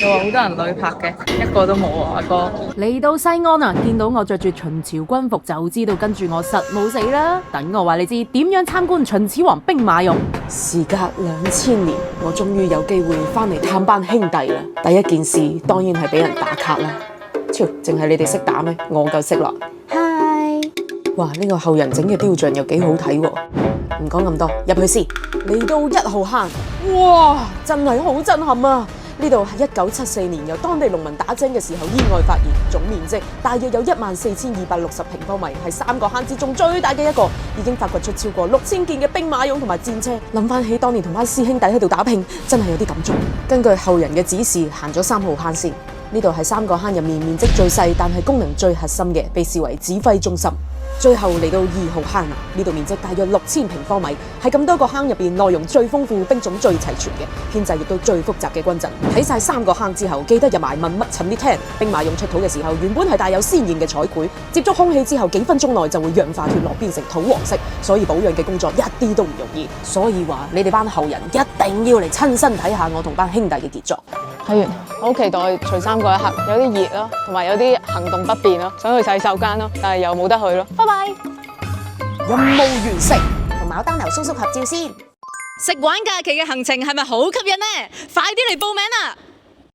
就話好多人旅拍嘅，一個都冇啊，阿哥。嚟到西安啊，見到我着住秦朝軍服就知道跟住我實冇死啦。等我話你知點樣參觀秦始皇兵馬俑。時隔2000年，我終於有機會翻嚟探班兄弟啦。第一件事當然係俾人打卡啦。超，淨係你哋識打咩？我夠識啦。嗨，哇！呢個後人整嘅雕像又幾好睇喎。唔講咁多，入去先。嚟到1號坑，哇！真係好震撼啊！呢度係1974年由當地農民打井嘅時候意外發現，總面積大約有14260平方米，係3個坑之中最大嘅一個，已經發掘出超過6000件嘅兵馬俑同埋戰車。諗翻起當年同班師兄弟喺度打拼，真係有啲感觸。根據後人嘅指示，行咗3號坑先。呢度係3個坑入面面積最細，但係功能最核心嘅，被視為指揮中心。最後嚟到2號坑啦，呢度面積大約6000平方米，係咁多個坑入邊內容最豐富、兵種最齊全嘅，編制亦都最複雜嘅軍陣。睇晒3個坑之後，記得入埋問乜陳列廳。兵馬俑出土嘅時候，原本係帶有鮮豔嘅彩繪，接觸空氣之後幾分鐘內就會氧化脫落，變成土黃色，所以保養嘅工作一啲都唔容易。所以話你哋班後人一定要嚟親身睇下我同班兄弟嘅傑作。睇完，我好期待除衫嗰一刻，有啲熱咯，同埋有啲行動不便咯，想去洗手間咯，但係又冇得去咯。拜拜。任務完成，同牡丹樓叔叔合照先。食玩假期嘅行程係咪好吸引呢？快啲嚟報名啦！